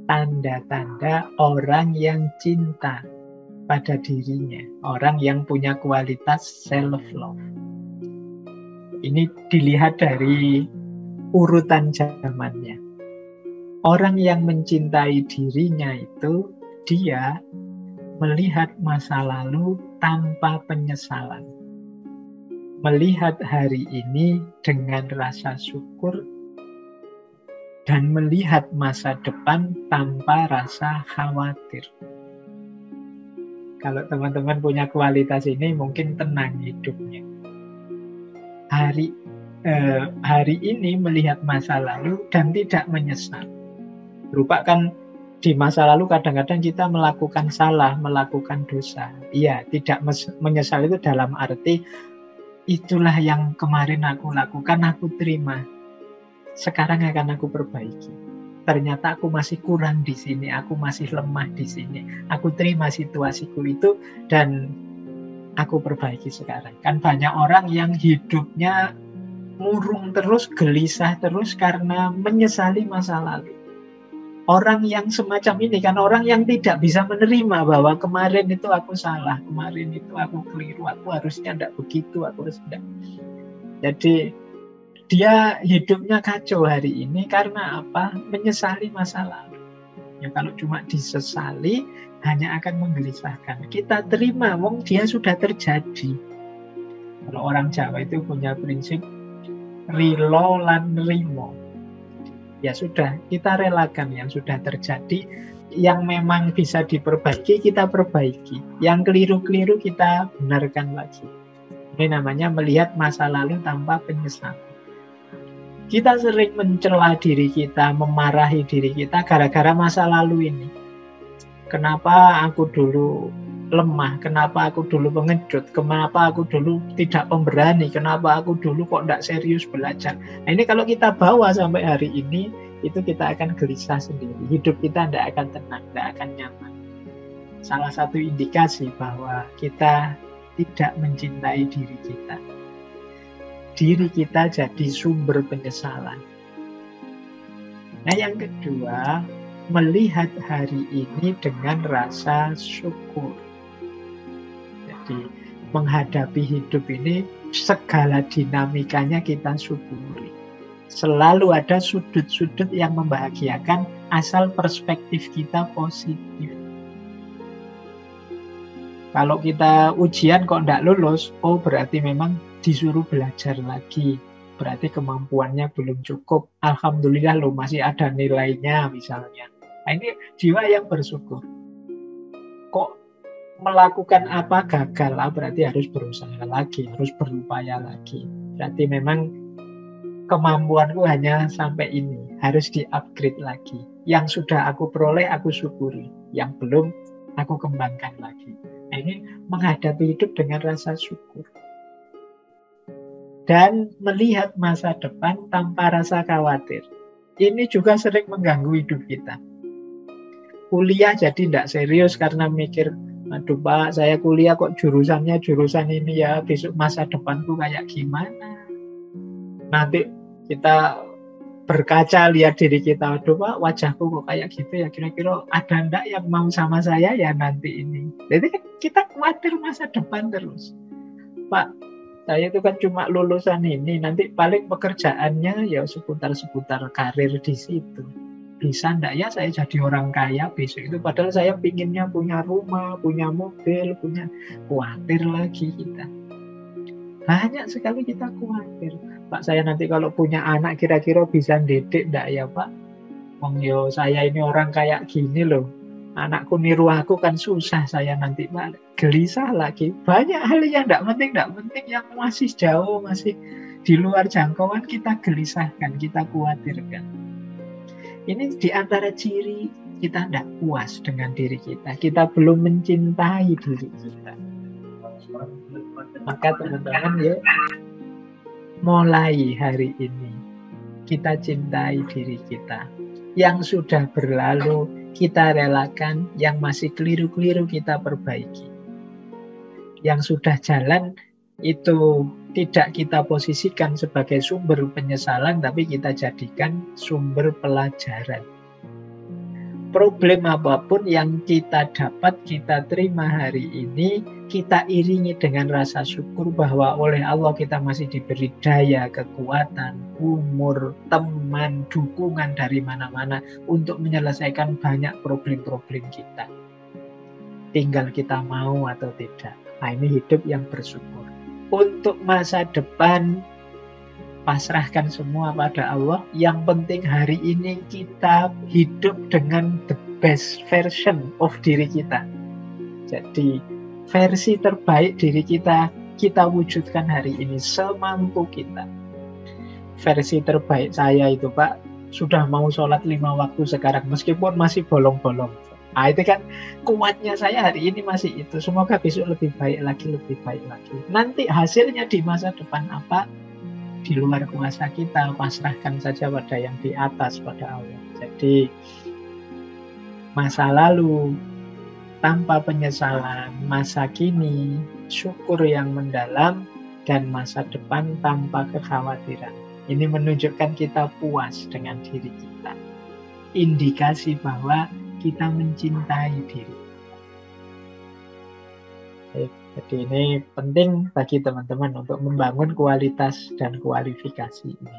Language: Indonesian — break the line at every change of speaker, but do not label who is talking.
tanda-tanda orang yang cinta pada dirinya, orang yang punya kualitas self-love. Ini dilihat dari urutan zamannya. Orang yang mencintai dirinya itu, dia melihat masa lalu tanpa penyesalan. Melihat hari ini dengan rasa syukur dan melihat masa depan tanpa rasa khawatir. Kalau teman-teman punya kualitas ini, mungkin tenang hidupnya. Hari ini melihat masa lalu dan tidak menyesal. Berupa kan di masa lalu kadang-kadang kita melakukan salah, melakukan dosa. Iya, tidak menyesal itu dalam arti itulah yang kemarin aku lakukan, aku terima. Sekarang akan aku perbaiki. Ternyata aku masih kurang di sini, aku masih lemah di sini. Aku terima situasiku itu dan aku perbaiki sekarang. Kan banyak orang yang hidupnya murung terus, gelisah terus karena menyesali masa lalu. Orang yang semacam ini kan orang yang tidak bisa menerima bahwa kemarin itu aku salah, kemarin itu aku keliru, aku harusnya tidak begitu, aku harus tidak. Jadi dia hidupnya kacau hari ini karena apa? Menyesali masa lalu. Ya kalau cuma disesali hanya akan menggelisahkan. Kita terima, wong dia sudah terjadi. Kalau orang Jawa itu punya prinsip rilo lan rimo. Ya sudah, kita relakan yang sudah terjadi. Yang memang bisa diperbaiki, kita perbaiki. Yang keliru-keliru kita benarkan lagi. Ini namanya melihat masa lalu tanpa penyesalan. Kita sering mencela diri kita, memarahi diri kita gara-gara masa lalu ini. Kenapa aku dulu lemah, kenapa aku dulu pengecut, kenapa aku dulu tidak pemberani, kenapa aku dulu kok tidak serius belajar. Nah ini kalau kita bawa sampai hari ini, itu kita akan gelisah sendiri. Hidup kita tidak akan tenang, tidak akan nyaman. Salah satu indikasi bahwa kita tidak mencintai diri kita. Diri kita jadi sumber penyesalan. Nah yang kedua, melihat hari ini dengan rasa syukur. Jadi menghadapi hidup ini segala dinamikanya kita syukuri. Selalu ada sudut-sudut yang membahagiakan asal perspektif kita positif. Kalau kita ujian kok tidak lulus, oh berarti memang disuruh belajar lagi. Berarti kemampuannya belum cukup. Alhamdulillah loh masih ada nilainya misalnya. Nah ini jiwa yang bersyukur. Kok melakukan apa gagal, berarti harus berusaha lagi, harus berupaya lagi. Berarti memang kemampuanku hanya sampai ini, harus di-upgrade lagi. Yang sudah aku peroleh, aku syukuri. Yang belum, aku kembangkan lagi. Nah ini menghadapi hidup dengan rasa syukur. Dan melihat masa depan tanpa rasa khawatir. Ini juga sering mengganggu hidup kita. Kuliah jadi tidak serius karena mikir, aduh Pak, saya kuliah kok jurusannya jurusan ini ya, besok masa depanku kayak gimana. Nanti kita berkaca lihat diri kita, aduh Pak, wajahku kok kayak gitu ya, kira-kira ada enggak yang mau sama saya ya nanti ini. Jadi kita khawatir masa depan terus. Pak, saya itu kan cuma lulusan ini, nanti paling pekerjaannya ya seputar-seputar karir di situ. Bisa enggak ya saya jadi orang kaya besok itu, padahal saya pinginnya punya rumah, punya mobil, punya, khawatir lagi kita. Banyak sekali kita khawatir. Pak, saya nanti kalau punya anak kira-kira bisa didik enggak ya Pak? Wong yo saya ini orang kayak gini loh. Anakku niru aku kan susah, saya nanti Pak. Gelisah lagi. Banyak hal yang tidak penting yang masih jauh, masih di luar jangkauan kita gelisahkan, kita khawatirkan. Ini di antara ciri kita tidak puas dengan diri kita. Kita belum mencintai diri kita. Maka teman-teman yuk, mulai hari ini kita cintai diri kita. Yang sudah berlalu kita relakan, yang masih keliru-keliru kita perbaiki. Yang sudah jalan itu tidak kita posisikan sebagai sumber penyesalan, tapi kita jadikan sumber pelajaran. Problem apapun yang kita dapat, kita terima hari ini, kita iringi dengan rasa syukur bahwa oleh Allah kita masih diberi daya, kekuatan, umur, teman, dukungan dari mana-mana untuk menyelesaikan banyak problem-problem kita. Tinggal kita mau atau tidak. Nah, ini hidup yang bersyukur. Untuk masa depan, pasrahkan semua pada Allah. Yang penting hari ini kita hidup dengan the best version of diri kita. Jadi versi terbaik diri kita, kita wujudkan hari ini semampu kita. Versi terbaik saya itu, Pak, sudah mau sholat 5 waktu sekarang, meskipun masih bolong-bolong. Nah, itu kan kuatnya saya hari ini masih itu. Semoga besok lebih baik lagi, lebih baik lagi. Nanti hasilnya di masa depan apa? Di luar kuasa kita, pasrahkan saja pada yang di atas, pada Allah. Jadi masa lalu tanpa penyesalan, masa kini syukur yang mendalam, dan masa depan tanpa kekhawatiran. Ini menunjukkan kita puas dengan diri kita. Indikasi bahwa kita mencintai diri. Jadi ini penting bagi teman-teman untuk membangun kualitas dan kualifikasi ini.